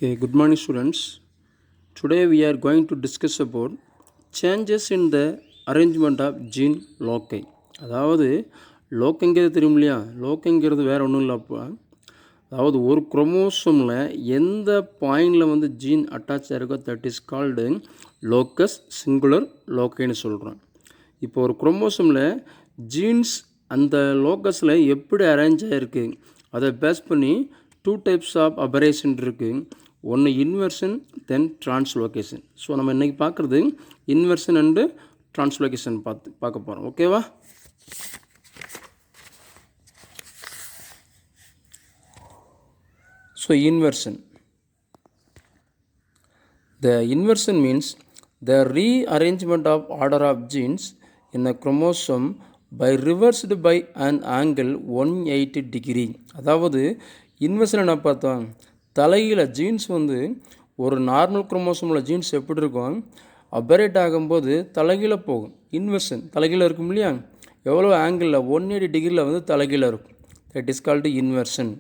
Okay, good morning students. Today we are going to discuss about changes in the arrangement of gene loci. அதாவது லோக்கங்கிறது தெரியும் இல்லையா? லோக்கங்கிறது வேறு ஒன்றும் இல்லைப்பா. அதாவது ஒரு குரோமோசோமில் எந்த பாயிண்டில் வந்து ஜீன் அட்டாச் ஆகிருக்கோ that is called locus singular லோக்கைன்னு சொல்கிறோம். இப்போ ஒரு குரோமோசோமில் ஜீன்ஸ் அந்த லோக்கஸில் எப்படி அரேஞ்ச் ஆகிருக்கு அதை பேஸ் பண்ணி 2 types ஆஃப் அபரேஷன் இருக்குது. ஒன்று இன்வெர்ஷன் தென் டிரான்ஸ்லோகேஷன். ஸோ நம்ம இன்றைக்கி பார்க்குறது இன்வெர்ஷன் அண்டு டிரான்ஸ்லோகேஷன் பார்க்க போகிறோம். ஓகேவா? So inversion. The inversion means the rearrangement of order of genes in a chromosome by reversed by an angle 180 degree. அதாவது இன்வெர்ஷன் என்ன பார்த்தோம், தலையில் ஜீன்ஸ் வந்து ஒரு நார்மல் குரோமோசோமில் ஜீன்ஸ் எப்படி இருக்கும், அபரேட் ஆகும்போது தலைகீழ போகும். இன்வெர்ஷன் தலைகீழ இருக்கும் இல்லையா, எவ்வளோ ஆங்கிளில் 180 டிகிரியில் வந்து தலைகீழ இருக்கும். That is called inversion.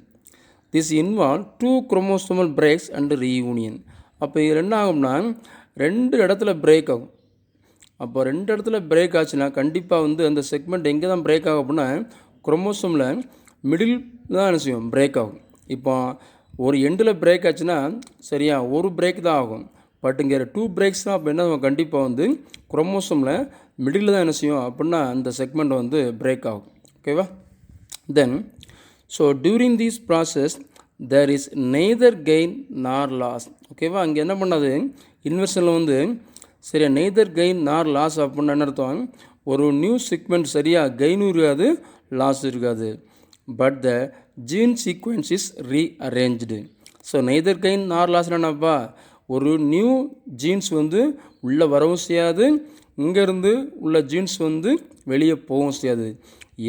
This involve 2 chromosomal breaks and reunion. அப்போ இது என்ன ஆகும்னா 2 இடத்துல பிரேக் ஆகும். அப்போ 2 இடத்துல பிரேக் ஆச்சுன்னா கண்டிப்பாக வந்து அந்த செக்மெண்ட் எங்கே தான் பிரேக் ஆகும் அப்படின்னா குரோமோசோமில் மிடில் தான் என்ன செய்யும், பிரேக் ஆகும். இப்போ ஒரு எண்டில் பிரேக் ஆச்சுன்னா சரியா ஒரு பிரேக் தான் ஆகும். பட் இங்கே 2 பிரேக்ஸ் தான். அப்போ என்ன கண்டிப்பாக வந்து குரோமோசோமில் மிடில் தான் என்ன செய்யும் அப்படின்னா அந்த செக்மெண்ட் வந்து பிரேக் ஆகும். ஓகேவா? Then so during this process there is neither gain nor loss. ஓகேவா? அங்கே என்ன பண்ணாது இன்வெர்ஷனில் வந்து சரியா நெய்தர் கெயின் நார் லாஸ் அப்படின்னா என்ன அர்த்தம், ஒரு நியூ செக்மெண்ட் சரியாக கெயினும் இருக்காது லாஸ் இருக்காது. But the gene sequence is rearranged. So neither gain nor loss என்னப்பா, ஒரு நியூ ஜீன்ஸ் வந்து உள்ளே வரவும் செய்யாது, இங்கேருந்து உள்ள ஜீன்ஸ் வந்து வெளியே போகவும் செய்யாது.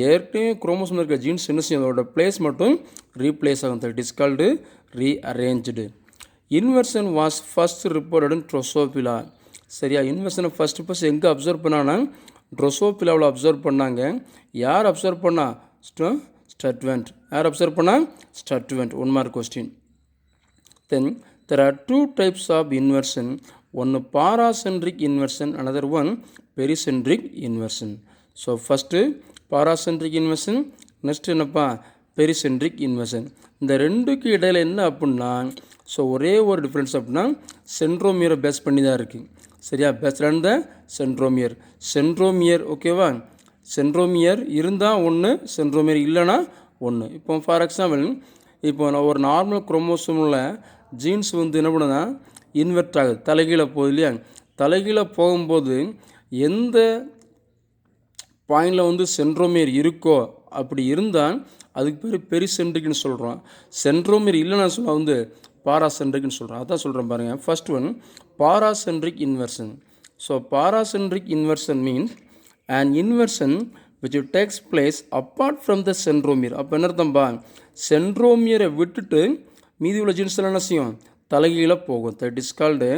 ஏற்கனவே குரோமோசோம் இருக்க ஜீன்ஸ் என்ன செய்யும், அதோட பிளேஸ் மட்டும் ரீப்ளேஸ் ஆகும். That is called rearranged. Inversion was first reported in Drosophila. சரியா? இன்வெர்ஷனை ஃபஸ்ட்டு எங்கே அப்சர்வ் பண்ணாங்கன்னா ட்ரோசோபிலாவில் அப்சர்வ் பண்ணாங்க. யார் அப்சர்வ் பண்ணா? ஸ்டட்வெண்ட். யார் அப்சர்வ் பண்ணா? ஸ்டட்வெண்ட். 1 mark question. Then there are 2 types of inversion. One paracentric inversion, another one pericentric inversion. So first paracentric inversion, next என்னப்பா pericentric inversion. இந்த ரெண்டுக்கு இடையில் என்ன அப்படின்னா ஸோ ஒரே ஒரு டிஃப்ரென்ஸ் அப்படின்னா சென்ட்ரோமியரை பேஸ் பண்ணி தான் இருக்குது. சரியா? Based on the centromere. Centromere ஓகேவா? சென்ட்ரோமியர் இருந்தால் ஒன்று, சென்ட்ரோமியர் இல்லைன்னா ஒன்று. இப்போ ஃபார் எக்ஸாம்பிள் இப்போ நான் ஒரு நார்மல் குரோமோசோமில் ஜீன்ஸ் வந்து என்ன பண்ணுன்னா இன்வெர்ட் ஆகுது, தலைகீழ போகுது இல்லையா. தலைகீழ போகும்போது எந்த பாயிண்டில் வந்து சென்ட்ரோமியர் இருக்கோ அப்படி இருந்தால் அதுக்கு பேர் பெரிசென்ட்ரிக்னு சொல்கிறோம். சென்ட்ரோமியர் இல்லைன்னா சொல்ல வந்து பாராசென்ட்ரிக்னு சொல்கிறோம். அதான் சொல்கிறேன் பாருங்கள். First one paracentric inversion. So paracentric inversion means an inversion which takes place apart from the centromere. அப்போ என்ன அர்த்தம்பா, சென்ட்ரோமியரை விட்டுட்டு மீதி உள்ள ஜீன்ஸ்லாம் என்ன செய்யும், தலைகீழ போகும். That is called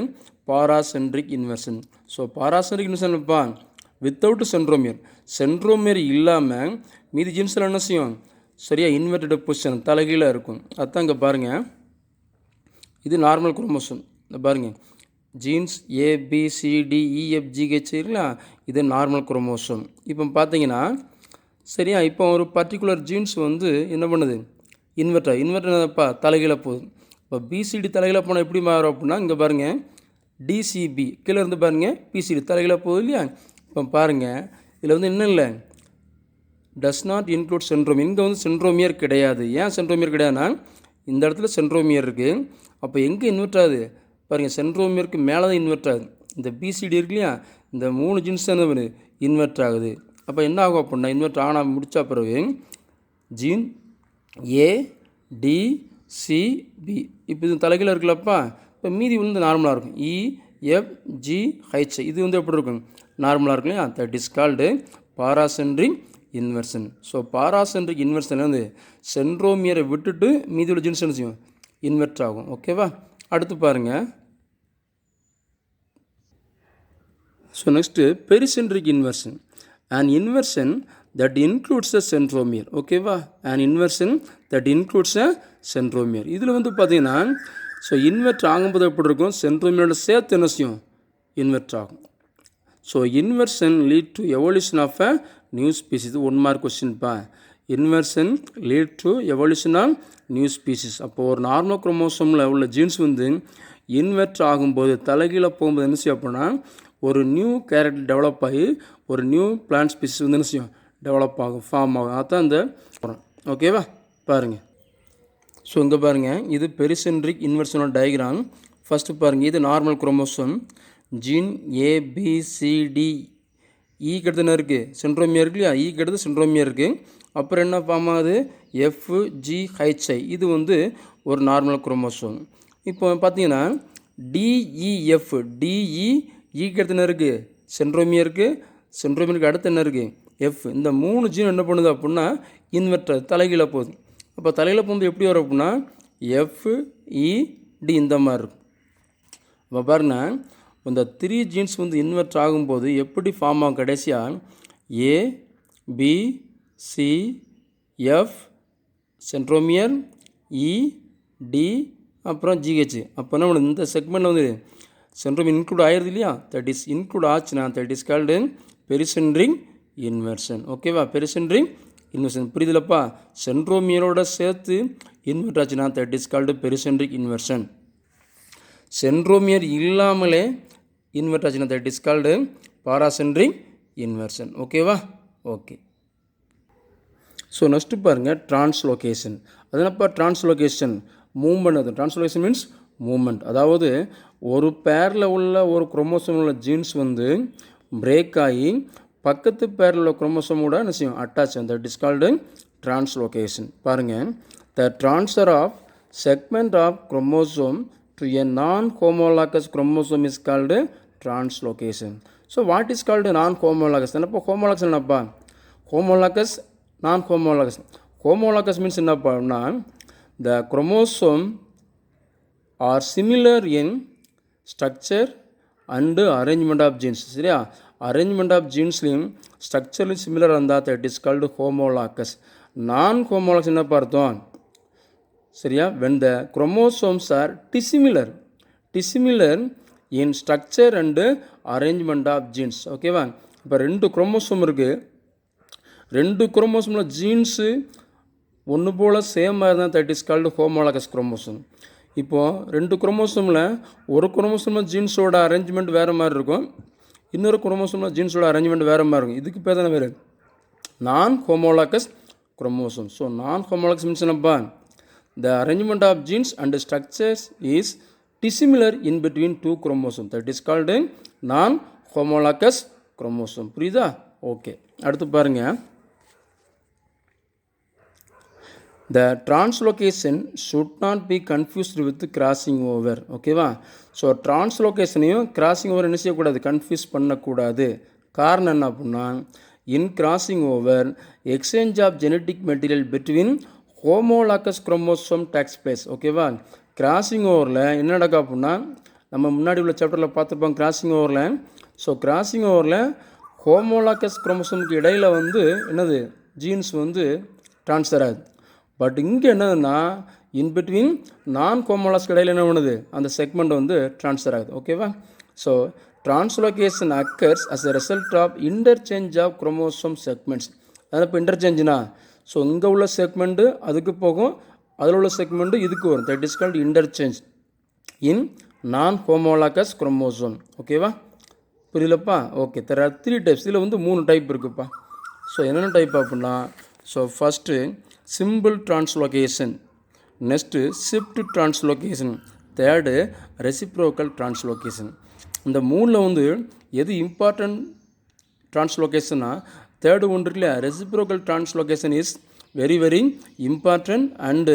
paracentric inversion. So paracentric inversion பா வித்தவுட் சென்ட்ரோமியர், சென்ட்ரோமியர் இல்லாமல் மீதி ஜீன்ஸ்லாம் என்ன செய்யும், சரியாக இன்வெர்டட் பொசிஷன் தலைகீழ இருக்கும். அதுதான் இங்கே பாருங்கள், இது நார்மல் குரோமோசோம். இந்த பாருங்கள் ஜீன்ஸ் ABCDEFGH இல்லைங்களா, இது நார்மல் குரோமோசோம். இப்போ பார்த்தீங்கன்னா சரியா இப்போ ஒரு பர்டிகுலர் ஜீன்ஸ் வந்து என்ன பண்ணுது, இன்வெர்டர்ப்பா தலைகீழ போகுது. இப்போ BCD தலைகீழ போனால் எப்படி மாறும் அப்படின்னா இங்கே பாருங்கள் DCB கீழே இருந்து பாருங்கள் PCD தலைகீழ போகுது இல்லையா. இப்போ பாருங்கள் இதில் வந்து இன்னும் இல்லை டஸ் நாட் இன்க்ளூட் சென்ட்ரோமியர். இங்கே வந்து சென்ட்ரோமியர் கிடையாது. ஏன் சென்ட்ரோமியர் கிடையாதுன்னா இந்த இடத்துல சென்ட்ரோமியர் இருக்குது. அப்போ எங்கே இன்வெர்ட் ஆகுது பாருங்கள், சென்ட்ரோமியருக்கு மேலே தான் இன்வெர்ட் ஆகுது. இந்த BCD இருக்கு இல்லையா, இந்த 3 ஜீன்ஸ் தான் இன்வெர்ட் ஆகுது. அப்போ என்ன ஆகும் அப்படின்னா இன்வெர்ட் ஆனால் முடித்தா பிறகு ஜீன் ADCB இப்போ இது தலைகீழ இருக்குல்லப்பா. இப்போ மீதி வந்து நார்மலாக இருக்கும். EFGH இது வந்து எப்படி இருக்கும், நார்மலாக இருக்கும் இல்லையா. That is called paracentric inversion. So paracentric inversion வந்து சென்ட்ரோமியரை விட்டுட்டு மீதி உள்ள ஜீன்ஸ் என்ன செய்யும், இன்வெர்ட் ஆகும். ஓகேவா? அடுத்து பாருங்கள். So next pericentric inversion. an inversion that includes a centromere. ஓகேவா? an inversion that includes a centromere. இதில் வந்து பார்த்தீங்கன்னா ஸோ இன்வெர்ட் ஆகும்போது எப்படி இருக்கும், சென்ட்ரோமியரோட சேர்த்து என்ன செய்யும், இன்வெர்ட் ஆகும். So inversion lead to evolution of a new species. இது 1 மார்க் கொஸ்டின்ப்பா. Inversion lead to evolution of new species. அப்போது ஒரு நார்மல் குரோமோசோமில் உள்ள ஜீன்ஸ் வந்து இன்வெர்ட் ஆகும்போது தலைகீழ போகும்போது என்ன செய்யும் அப்படின்னா ஒரு நியூ கேரக்டர் டெவலப் ஆகி ஒரு நியூ பிளான்ட் ஸ்பீசிஸ் வந்து என்ன செய்யும், டெவலப் ஆகும், ஃபார்ம் ஆகும். அதுதான் இந்த ஓகேவா பாருங்கள். ஸோ இங்கே பாருங்கள், இது பெரிசென்ட்ரிக் இன்வெர்ஷனோட டயக்ராம். ஃபஸ்ட்டு பாருங்கள், இது நார்மல் குரோமோசோம். ஜீன் ஏபிசிடி ஈக்கு அடுத்து என்ன இருக்குது, சென்ட்ரோமியர் இருக்கு இல்லையா, ஈக்கு அடுத்து சென்ட்ரோமியர் இருக்குது. அப்புறம் என்ன ஃபார்ம் ஆகுது, எஃப்ஜிஹெச்ஐ. இது வந்து ஒரு நார்மல் குரோமோசோம். இப்போ பார்த்தீங்கன்னா டிஇஎஃப், ஈக்கு அடுத்து என்ன இருக்குது, சென்ட்ரோமியர் இருக்குது. சென்ட்ரோமியருக்கு அடுத்து என்ன இருக்குது, எஃப். இந்த 3 ஜீன் என்ன பண்ணுது அப்படின்னா இன்வெர்டர் தலைகீழ போகுது. அப்போ தலைகீழ போகும்போது எப்படி வரும் அப்படின்னா எஃப்இடி இந்த மாதிரி இருக்கும். இப்போ பாருங்க, இந்த 3 ஜீன்ஸ் வந்து இன்வெர்ட் ஆகும்போது எப்படி ஃபார்ம் ஆகும், கடைசியாக ஏபிசிஎஃப் சென்ட்ரோமியர் இடி அப்புறம் ஜிஹெச். அப்போ என்ன பண்ணுது, இந்த செக்மெண்ட்டில் வந்து சென்ட்ரோமியர் இன்க்ளூட் ஆயிடுது இல்லையா, தட் இஸ் இன்க்ளூட் ஆச்சுன்னா that is called pericentric inversion. ஓகேவா, பெரிசென்ட்ரிக் இன்வெர்ஷன் புரியுதுலப்பா. சென்ட்ரோமியரோட சேர்த்து இன்வெர்ட் ஆச்சுன்னா that is called pericentric inversion. Centromere இல்லாமலே இன்வெர்ட் ஆச்சுன்னா that is called paracentric inversion. ஓகேவா, ஓகே. ஸோ நெக்ஸ்ட்டு பாருங்கள், டிரான்ஸ்லோகேஷன். அதனப்பா டிரான்ஸ்லோகேஷன் மூவ்மெண்ட். அது டிரான்ஸ்லோகேஷன் மீன்ஸ் மூவ்மெண்ட். அதாவது ஒரு பேரில் உள்ள ஒரு குரோமோசோம் உள்ள ஜீன்ஸ் வந்து பிரேக் ஆகி பக்கத்து பேரில் உள்ள குரோமோசோமோட என்ன செய்யும், attach. That is called translocation. பாருங்கள், the transfer of segment of chromosome to a non-homologous chromosome is called translocation. So what is called non-homologous? என்னப்பா homologous என்னப்பா, homologous non-homologous. Homologous means என்னப்பான்னா the chromosome are similar in structure and arrangement of genes. சரியா, arrangement of genesலையும் ஸ்ட்ரக்சர்லையும் similar இருந்தால் that is called homologous. non-homologous என்னப்பா அர்த்தம், சரியா, when the chromosomes are dissimilar in structure and arrangement of genes. ஓகேவா, இப்போ 2 chromosome இருக்குது, 2 குரோமோசோமில் jeans ஒன்று போல் சேமாக இருந்தால் that is called homologous chromosome. இப்போது 2 குரோமோசோமில் ஒரு குரோமோசோமில் ஜீன்ஸோட அரேஞ்ச்மெண்ட் வேறு மாதிரி இருக்கும், இன்னொரு குரோமோசோமில் ஜீன்ஸோட அரேஞ்ச்மெண்ட் வேறு மாதிரி இருக்கும். இதுக்கு பேர் தானே வேறு நான் ஹோமோலாகஸ் குரோமோசோம். ஸோ நான் ஹோமோலாகஸ் மீன்ஸ் என்னப்பா, the arrangement of genes and structures is dissimilar in between 2 chromosomes. That is called a non-homologous chromosome. புரியுதா, ஓகே. அடுத்து பாருங்க, the translocation should not be confused with crossing over. ஓகேவா, so டிரான்ஸ்லோகேஷனையும் crossing over என்ன செய்யக்கூடாது, confuse பண்ணக்கூடாது. காரணம் என்ன அப்படின்னா in crossing over exchange of genetic material between homologous chromosome takes place. ஓகேவா, கிராசிங் ஓவரில் என்ன நடக்கும் அப்படின்னா நம்ம முன்னாடி உள்ள சாப்டரில் பார்த்துருப்போம் கிராசிங் ஓவரில். ஸோ கிராசிங் ஓவரில் ஹோமோலாகஸ் குரோமோசோமுக்கு இடையில் வந்து என்னது ஜீன்ஸ் வந்து ட்ரான்ஸ்ஃபர் ஆகுது. பட் இங்கே என்னதுன்னா இன்பிட்வீன் நான் ஹோமோலாஸ்க்கு இடையில் என்ன பண்ணுது, அந்த செக்மெண்ட் வந்து ட்ரான்ஸ்ஃபர் ஆகுது. ஓகேவா, so translocation occurs as a result of interchange of chromosome segments. அதாவது இப்போ இன்டர்சேஞ்சுனா ஸோ இங்கே உள்ள செக்மெண்ட்டு அதுக்கு போகும், அதில் உள்ள செக்மெண்ட்டு இதுக்கு வரும். தட் இஸ் கால்ட் இன்டர்சேஞ்ச் இன் நான் ஹோமோலாகஸ் குரோமோசோம். ஓகேவா, புரியலப்பா, ஓகே. There are 3 types. இதில் வந்து 3 டைப் இருக்குப்பா. ஸோ என்னென்ன டைப் அப்படின்னா, so first simple translocation, next shift translocation, third reciprocal translocation. இந்த 3ல் வந்து எது இம்பார்ட்டன்ட் டிரான்ஸ்லோகேஷன்னா தேர்டு ஒன்று இருக்குல்ல, reciprocal translocation is very very important and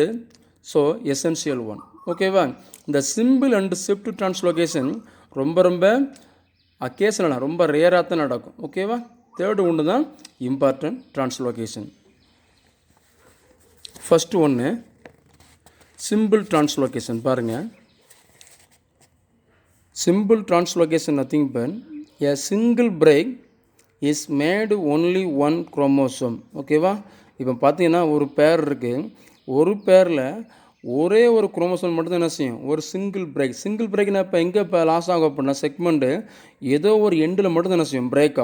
so essential one. ஓகேவா, இந்த சிம்பிள் அண்டு ஷிஃப்ட் டிரான்ஸ்லோகேஷன் ரொம்ப ரொம்ப அக்கேஷனலாக ரொம்ப ரேராக தான் நடக்கும். ஓகேவா, தேர்டு ஒன்று தான் இம்பார்ட்டன்ட் டிரான்ஸ்லோகேஷன். ஃபஸ்ட்டு ஒன்று சிம்பிள் டிரான்ஸ்லோகேஷன். பாருங்கள், simple translocation nothing but a single break is made only one chromosome. ஓகேவா, இப்போ பார்த்தீங்கன்னா ஒரு பேர் இருக்குது, ஒரு பேரில் ஒரே ஒரு குரோமோசோம் மட்டும் தான் என்ன செய்யும், ஒரு சிங்கிள் பிரேக்னா இப்போ எங்கே இப்போ லாஸ் ஆகும் அப்படின்னா செக்மெண்ட்டு ஏதோ ஒரு எண்டில் மட்டும் தான் என்ன செய்யும், பிரேக்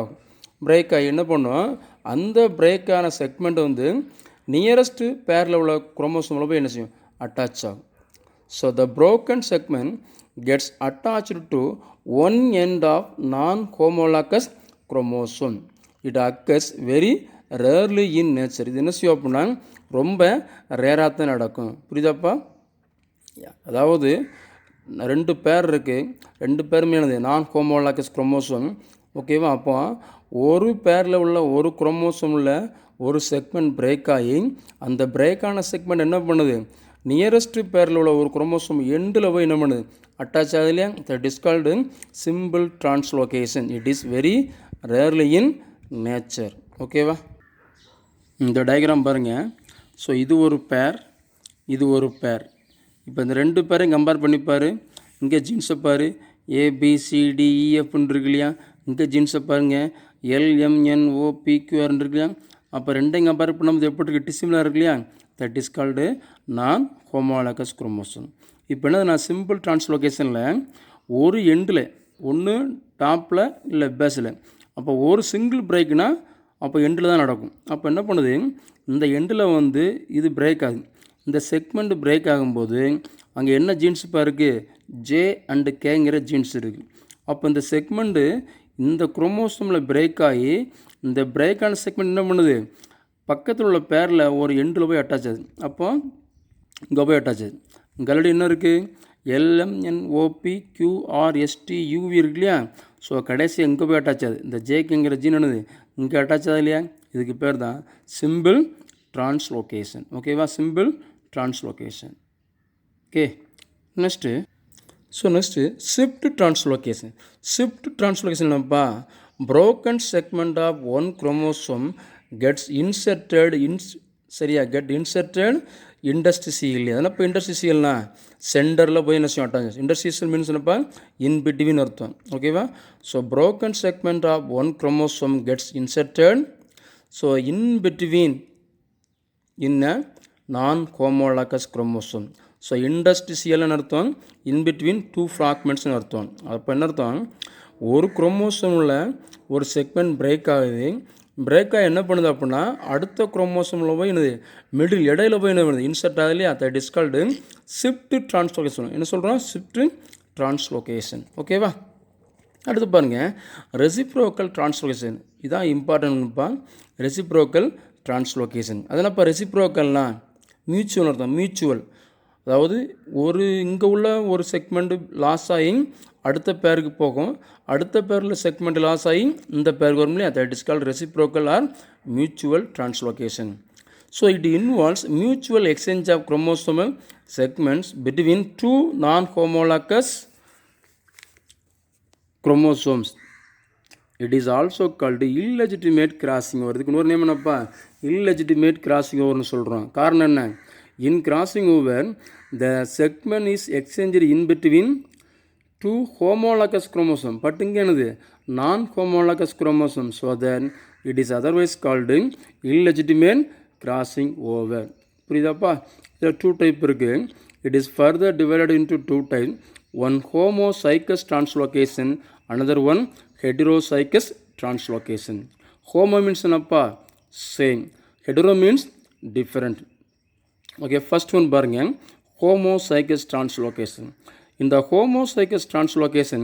ஆகி என்ன பண்ணும், அந்த பிரேக்கான செக்மெண்ட் வந்து நியரஸ்ட்டு பேரில் உள்ள குரோமோசோமில் போய் என்ன செய்யும், அட்டாச் ஆகும். So the broken segment gets attached to one end of non-homologous chromosome. It occurs very rarely in nature. இது என்ன செய்யும் அப்படின்னா ரொம்ப ரேராக தான் நடக்கும். புரியுதாப்பா? அதாவது 2 பேர் இருக்குது, 2 பேருமே என்னது நான் ஹோமோலாகஸ் குரோமோசோம். ஓகேவா? அப்போ ஒரு பேரில் உள்ள ஒரு குரோமோசோமில் ஒரு செக்மெண்ட் பிரேக் ஆகி அந்த பிரேக்கான செக்மெண்ட் என்ன பண்ணுது, நியரஸ்ட் பேரில் உள்ள ஒரு குரோமோசோம் எண்டில் போய் என்ன பண்ணுது, அட்டாச் ஆகுது இல்லையா? That is called simple translocation. It is very rarely in nature. ஓகேவா? இந்த டயக்ராம் பாருங்கள். ஸோ இது ஒரு பேர், இது ஒரு பேர். இப்போ இந்த 2 பேரையும் கம்பேர் பண்ணிப்பார். இங்கே ஜீன்ஸை பாரு, ABCDEFன்னு இருக்கு இல்லையா? இங்கே ஜீன்ஸை பாருங்கள், LMNOPQR இருக்கு இல்லையா? அப்போ ரெண்டையும் கம்பேர் பண்ணும்போது எப்படி இருக்குது, டிசிமிலாக இருக்கு இல்லையா? தட் இஸ் கால்டு நான் ஹோமோலாகஸ் குரோமோசோம். இப்போ என்ன, நான் சிம்பிள் டிரான்ஸ்லோகேஷனில் ஒரு எண்டில் ஒன்று டாப்பில் இல்லை பேஸில், அப்போ ஒரு சிங்கிள் பிரேக்னா அப்போ எண்டில் தான் நடக்கும். அப்போ என்ன பண்ணுது, இந்த எண்டில் வந்து இது பிரேக் ஆகுது, இந்த செக்மெண்ட் பிரேக் ஆகும்போது அங்கே என்ன ஜீன்ஸ் இப்போ இருக்குது, J அண்டு Kங்கிற ஜீன்ஸ் இருக்குது. அப்போ இந்த செக்மெண்ட்டு இந்த குரோமோசோமில் பிரேக் ஆகி இந்த பிரேக்கான செக்மெண்ட் என்ன பண்ணுது, பக்கத்தில் உள்ள பேரில் ஒரு எண்டில் போய் அட்டாச் ஆகுது. அப்போ இங்கே போய் அட்டாச் ஆகுது. இங்கே ஆல்ரெடி என்ன இருக்குது, LMNOPQRSTUV இருக்கு இல்லையா? ஸோ கடைசி எங்கே போய் அட்டாச் ஆகுது, இந்த ஜேக்குங்கிற ஜீன் என்னது இங்கே அட்டாச் ஆகுது இல்லையா? இதுக்கு பேர் தான் சிம்பிள் டிரான்ஸ்லோகேஷன். ஓகேவா? Simple translocation. Okay, next shift translocation. Shift translocation என்னப்பா, broken segment of one chromosome gets inserted இண்டஸ்ட்ரிசியல். அதனால் இப்போ இண்டஸ்ட்ரிசியல்னா சென்டரில் போய் என்ன செய்யும், அட்டாச். இண்டஸ்ட்ரிசியல் மீன்ஸ் என்னப்பா, இன் பிட்வீன் அர்த்தம். ஓகேவா? So broken segment of one chromosome gets inserted, so in between in a non homologous chromosome. So இண்டஸ்ட்ரிசியல்னு அர்த்தம், இன் பிட்வீன் 2 ஃப்ராக்மெண்ட்ஸ்னு அர்த்தம். அப்போ என்ன அர்த்தம், ஒரு குரோமோசோமில் ஒரு செக்மெண்ட் பிரேக் ஆகுது, பிரேக் ஆகி என்ன பண்ணுது அப்படின்னா அடுத்த குரோமோசோமில் போய் என்னது மிடில் இடையில போய் என்ன பண்ணுது, இன்சர்ட் ஆகுது இல்லையா? That is called shift translocation. என்ன சொல்கிறோம், ஷிஃப்ட் டிரான்ஸ்லோகேஷன். ஓகேவா? அடுத்து பாருங்கள், ரெசிப்ரோக்கல் டிரான்ஸ்லோகேஷன். இதான் இம்பார்ட்டன்ட்ப்பா, ரெசிப்ரோக்கல் டிரான்ஸ்லோகேஷன். அதனால் இப்போ ரெசிப்ரோக்கல்னா மியூச்சுவல் அர்த்தம். மியூச்சுவல் அதாவது இங்கே உள்ள ஒரு செக்மெண்ட்டு லாஸ் ஆகி அடுத்த பேருக்கு போகும், அடுத்த பேரில் செக்மெண்ட் லாஸ் ஆகி இந்த பேருக்கு வரும் இல்லையா? That is called reciprocal or mutual translocation. So it involves mutual exchange of chromosomal segments between 2 non-homologous chromosomes. It is also called illegitimate crossing over. இதுக்கு இன்னொரு நேம் என்னப்பா, illegitimate crossing overன்னு சொல்கிறோம். காரணம் என்ன, in crossing over the segment is exchanged in between 2 homologous chromosome, but இங்கே என்னது நான் homologous chromosome, so that it is otherwise called illegitimate crossing over. புரியுதாப்பா? இதில் 2 டைப் இருக்குது. It is further divided into 2 types, one homozygous translocation, another one heterozygous translocation. Homo means என்னப்பா, same, hetero means different. Okay, first one பாருங்க, homozygous translocation. In the homozygous translocation,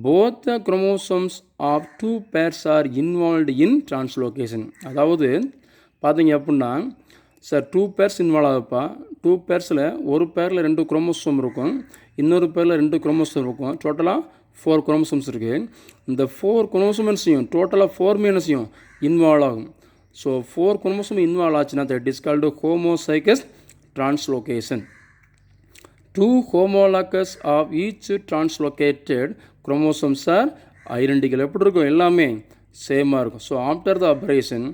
both the chromosomes of 2 pairs are involved in translocation. அதாவது பார்த்தீங்க அப்படின்னா sir 2 pairs involve ஆகுப்பா. 2 pairsல ஒரு பேரில் 2 chromosome இருக்கும், இன்னொரு பேரில் 2 குரோமோசோம் இருக்கும். டோட்டலாக 4 குரோமோசோம்ஸ் இருக்குது. இந்த 4 குரோமோசோம்ஸையும் டோட்டலாக 4 மீனஸையும் இன்வால்வ் ஆகும். ஸோ 4 குரோமோசோம் இன்வால்வ் ஆச்சுன்னா that is called homozygous translocation. 2 homologs of each translocated chromosomes are identical. எப்படி இருக்கும், எல்லாமே சேமாக இருக்கும். So after the operation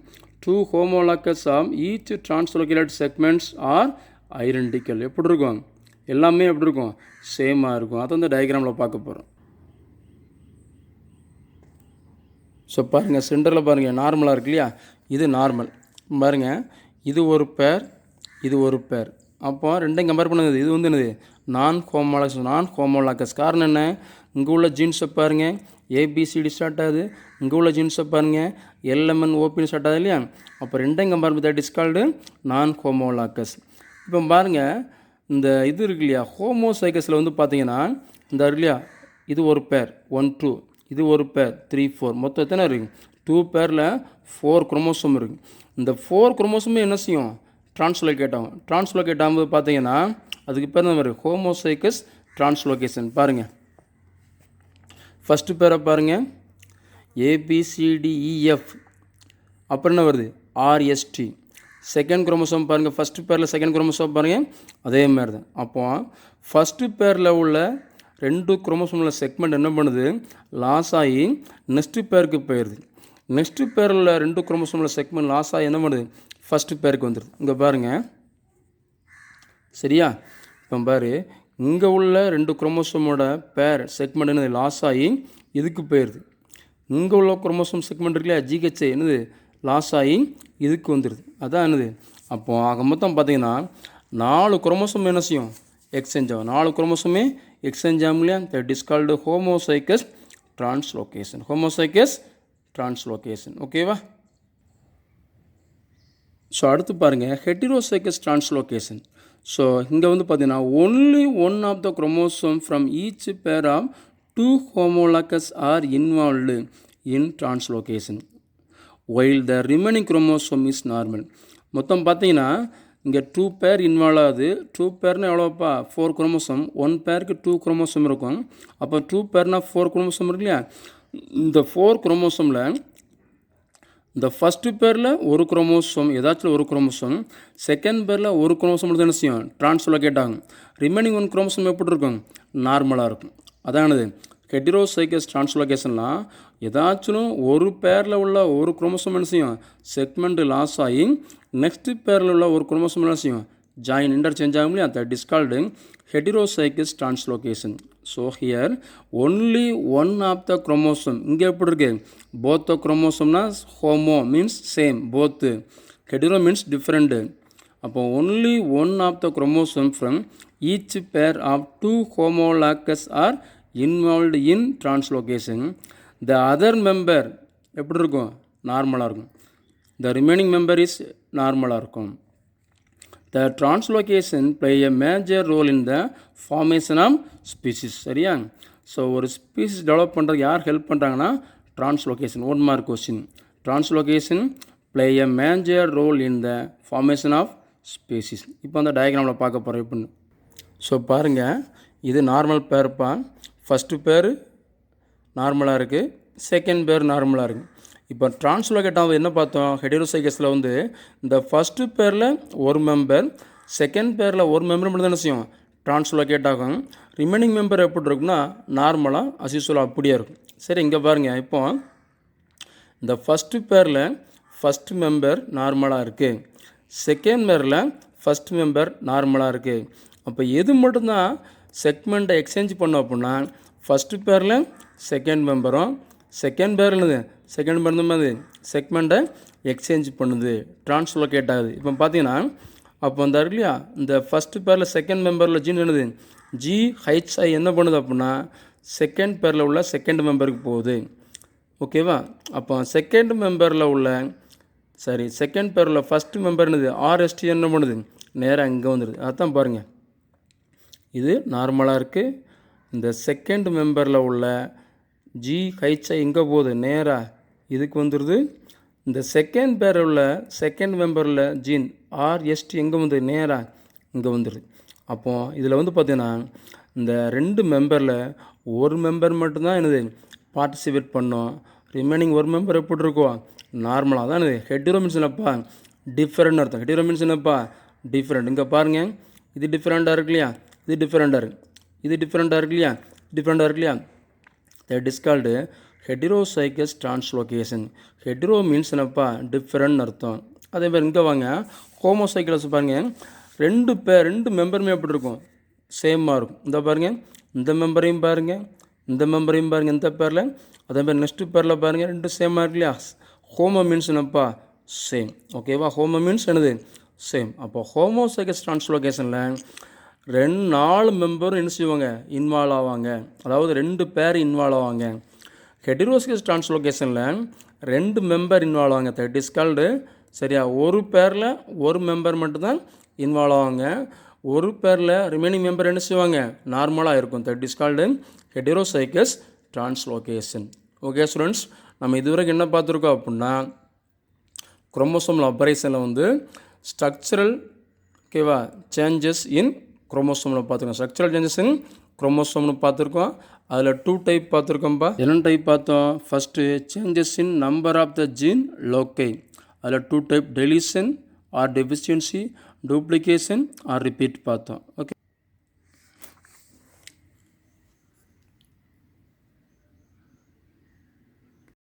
2 homologs of each translocated segments are identical. எப்படி இருக்கும், எல்லாமே எப்படி இருக்கும், சேமாக இருக்கும். அதை வந்து டயக்ராமில் பார்க்க போகிறோம். ஸோ பாருங்கள், சென்டரில் பாருங்கள் நார்மலாக இருக்கு இல்லையா, இது நார்மல். பாருங்கள், இது ஒரு பேர், இது ஒரு பேர். அப்போ ரெண்டையும் கம்பேர் பண்ணுது இது வந்து என்னது நான் ஹோமோலாக்கஸ். காரணம் என்ன, இங்கே உள்ள ஜீன்ஸை பாருங்கள் ஏபிசிடி ஸ்டார்ட் ஆகுது, இங்கே உள்ள ஜீன்ஸை பாருங்கள் எல்எம்என் ஓபின்னு ஸ்டார்ட் ஆகுது இல்லையா. அப்போ ரெண்டையும் கம்பேர் பண்ணி தட் இஸ் கால்டு நான் ஹோமோலாக்கஸ். இப்போ பாருங்கள் இந்த இது இருக்கு இல்லையா ஹோமோசைக்கஸில் வந்து பார்த்தீங்கன்னா இந்த இருக்கு இல்லையா இது ஒரு பேர் 1 2, இது ஒரு பேர் 3 4, மொத்தம் எத்தனை இருக்குது 2 பேரில் 4 குரோமோசோம் இருக்குது. இந்த 4 குரோமோசோமே என்ன செய்யும் டிரான்ஸ்லோகேட் ஆகும். டிரான்ஸ்லோகேட் ஆகும்போது பார்த்தீங்கன்னா அதுக்கு பேர் என்ன வருது ஹோமோசைக்கஸ் டிரான்ஸ்லோகேஷன். பாருங்கள் ஃபஸ்ட்டு பேரை பாருங்கள் ஏபிசிடிஇஎஃப், அப்புறம் என்ன வருது ஆர்எஸ்டி. செகண்ட் குரோமோசோம் பாருங்கள் ஃபஸ்ட்டு பேரில் செகண்ட் குரோமோசோம் பாருங்கள் அதே மாதிரி தான். அப்போ ஃபஸ்ட்டு பேரில் உள்ள 2 குரோமோசோமில் செக்மெண்ட் என்ன பண்ணுது லாஸ் ஆகி நெக்ஸ்ட்டு பேருக்கு போயிடுது. நெக்ஸ்ட்டு பேரில் 2 குரோமோசோமில் செக்மெண்ட் லாஸ் ஆகி என்ன பண்ணுது ஃபஸ்ட்டு பேருக்கு வந்துடுது. இங்கே பாருங்கள் சரியா. இப்போ பாரு இங்கே உள்ள 2 குரோமோசோமோட பேர் செக்மெண்ட் என்னது லாஸ் ஆகி இதுக்கு போயிடுது. இங்கே உள்ள குரோமோசோம் செக்மெண்ட் இருக்குல்லையா ஜிஹெச் என்னது லாஸ் ஆகி இதுக்கு வந்துடுது. அதான் என்னது அப்போது ஆக மொத்தம் பார்த்தீங்கன்னா 4 குரோமோசோம் என்ன செய்யும் எக்ஸ்சேஞ்ச் ஆகும். 4 குரோமோசோமே எக்ஸ்சேஞ்ச் ஆகும் இல்லையா. That is called homozygous translocation. Homozygous translocation ஓகேவா. ஸோ அடுத்து பாருங்கள் ஹெட்டிரோசைக்கஸ் டிரான்ஸ்லோகேஷன். ஸோ இங்கே வந்து பார்த்தீங்கன்னா only one of the chromosome from each pair of 2 homologous are involved in translocation while the remaining chromosome is normal. மொத்தம் பார்த்தீங்கன்னா இங்கே 2 பேர் இன்வால்வ் ஆகுது. 2 பேர்னா எவ்வளோப்பா 4 குரோமோசோம். 1 பேருக்கு 2 குரோமோசோம் இருக்கும். அப்போ 2 பேர்னா 4 குரோமோசோம் இருக்கு இல்லையா. இந்த 4 குரோமோசோமில் இந்த ஃபஸ்ட்டு பேரில் ஒரு குரோமோசோம் ஏதாச்சும் ஒரு குரோமோசோம், செகண்ட் பேரில் ஒரு குரோமோசோம் மட்டும் என்ன செய்யும் டிரான்ஸ்லோகேட் ஆகும். ரிமைனிங் 1 குரோமோசோம் எப்படி இருக்கும் நார்மலாக இருக்கும். அதானது ஹெட்டிரோசைக்கஸ் டிரான்ஸ்லோகேஷன்லாம் ஏதாச்சும் ஒரு பேரில் உள்ள ஒரு குரோமோசோம் என்ன செய்யும் செக்மெண்ட் லாஸ் ஆகி நெக்ஸ்ட்டு பேரில் உள்ள ஒரு குரோமோசோம் என்ன செய்யும் ஜாயின் இன்டர்சேஞ்ச் ஆகும் இல்லையா. That is called heterozygous translocation. So here only one of the chromosome இங்கே எப்படி இருக்கு போத் த குரோமோசோம்னா homo means same, both hetero means different. அப்போ only one of the chromosome from each pair of 2 homologous are involved in translocation. The other member எப்படி இருக்கும் நார்மலாக இருக்கும். The remaining member is நார்மலாக இருக்கும். The translocation play a major role in the formation of species. சரியா. So ஒரு species develop பண்ணுறதுக்கு யார் ஹெல்ப் பண்ணுறாங்கன்னா translocation. 1 mark question. Translocation play a major role in the formation of species. இப்போ அந்த டயக்ராமில் பார்க்க போகிறோம் எப்படின்னு. ஸோ பாருங்கள் இது நார்மல் பேர்ப்பா. ஃபஸ்ட்டு பேர் நார்மலாக இருக்குது, செகண்ட் பேர் நார்மலாக இருக்குது. இப்போ டிரான்ஸ்லோகேட் ஆகுது என்ன பார்த்தோம் ஹெட்டிரோசைக்கஸில் வந்து இந்த ஃபஸ்ட்டு பேரில் ஒரு மெம்பர், செகண்ட் பேரில் ஒரு மெம்பர் மட்டும் தான் என்ன செய்யும் டிரான்ஸ்லோகேட் ஆகும். ரிமைனிங் மெம்பர் எப்படி இருக்குன்னா நார்மலாக அஸ்யூசுவலாக அப்படியே இருக்கும். சரி இங்கே பாருங்கள் இப்போ இந்த ஃபஸ்ட்டு பேரில் ஃபஸ்ட்டு மெம்பர் நார்மலாக இருக்குது, செகண்ட் பேரில் ஃபஸ்ட் மெம்பர் நார்மலாக இருக்குது. அப்போ எது மட்டும்தான் செக்மெண்ட்டை எக்ஸ்சேஞ்ச் பண்ணோம் அப்படின்னா ஃபஸ்ட்டு பேரில் செகண்ட் மெம்பரும், செகண்ட் பேர் என்னது செகண்ட் பேர் மாதிரி செக்மெண்ட்டை எக்ஸ்சேஞ்ச் பண்ணுது டிரான்ஸ்லோகேட் ஆகுது. இப்போ பார்த்தீங்கன்னா அப்போ அந்த இருக்கு இல்லையா இந்த ஃபஸ்ட்டு பேரில் செகண்ட் மெம்பரில் ஜீன் என்னது ஜிஹெச்ஐ என்ன பண்ணுது அப்படின்னா செகண்ட் பேரில் உள்ள செகண்ட் மெம்பருக்கு போகுது ஓகேவா. அப்போ செகண்ட் மெம்பரில் உள்ள செகண்ட் பேரில் ஃபஸ்ட்டு மெம்பர் என்னது ஆர்எஸ்டி என்ன பண்ணுது நேராக இங்கே வந்துடுது. அதுதான் பாருங்கள் இது நார்மலாக இருக்குது. இந்த செகண்ட் மெம்பரில் உள்ள ஜிஹெச்ஐ எங்கே போகுது நேராக இதுக்கு வந்துடுது. இந்த செகண்ட் பேரில் உள்ள செகண்ட் மெம்பரில் ஜீன் ஆர்எஸ்டி எங்கே வந்து நேராக இங்கே வந்துடுது. அப்போது இதில் வந்து பார்த்திங்கன்னா இந்த 2 மெம்பரில் ஒரு மெம்பர் மட்டும்தான் என்னது பார்ட்டிசிபேட் பண்ணோம். ரிமைனிங் ஒரு மெம்பர் எப்படி இருக்கோ நார்மலாக தான் என்னது ஹெட்டிரோ மீன்ஸ் என்னப்பா டிஃப்ரெண்ட் அர்த்தம். ஹெட்டிரோ மீன்ஸ் என்னப்பா டிஃப்ரெண்ட். இங்கே பாருங்கள் இது டிஃப்ரெண்ட்டாக இருக்கு இல்லையா, இது டிஃப்ரெண்ட்டாக இருக்குது, இது டிஃப்ரெண்ட்டாக இருக்கு இல்லையா, டிஃப்ரெண்ட்டாக இருக்கு இல்லையா. That is called heterozygous translocation. Hetero means என்னப்பா டிஃப்ரெண்ட் அர்த்தம். அதே மாதிரி இங்கே வாங்க ஹோமோசைக்கஸ் பாருங்கள் 2 மெம்பருமே எப்படி இருக்கும் சேமாக இருக்கும். இந்த பாருங்கள் இந்த மெம்பரையும் பாருங்கள், இந்த மெம்பரையும் பாருங்கள் இந்த பேரில், அதே மாதிரி நெக்ஸ்ட்டு பேரில் பாருங்கள் 2 சேமாக இருக்கு இல்லையா. ஹோமோ மீன்ஸ் என்னப்பா சேம் ஓகேவா. ஹோமோ மீன்ஸ் என்னது சேம். அப்போ ஹோமோசைகஸ் டிரான்ஸ்லோகேஷனில் 4 மெம்பரும் என்ன செய்வாங்க, இன்வால்வ் ஆவாங்க. அதாவது 2 பேர் இன்வால்வ் ஆவாங்க. ஹெட்டிரோசைகஸ் டிரான்ஸ்லோகேஷனில் 2 மெம்பர் இன்வால்வ் ஆவாங்க. தட் இஸ் கால்டு சரியா, ஒரு பேரில் ஒரு மெம்பர் மட்டும்தான் இன்வால்வ் ஆவாங்க. ஒரு பேரில் ரிமைனிங் மெம்பர் என்ன செய்வாங்க, நார்மலாக இருக்கும். That is called heterozygous translocation. Okay students, நம்ம இதுவரைக்கும் என்ன பார்த்துருக்கோம் அப்படின்னா குரோமோசோமல் ஆபரேஷனில் வந்து ஸ்ட்ரக்சரல் ஓகேவா சேஞ்சஸ் இன் குரோமோசோமில் பார்த்துருக்கோம். ஸ்ட்ரக்சரல் சேஞ்சஸ் இன் குரோமோசோம்னு பார்த்துருக்கோம். அதில் 2 டைப் பார்த்துருக்கோம்ப்பா. என்னென்ன டைப் பார்த்தோம்? First changes in number of the gene loci. அதில் 2 type, deletion or deficiency, duplication or repeat பார்த்தோம். ஓகே.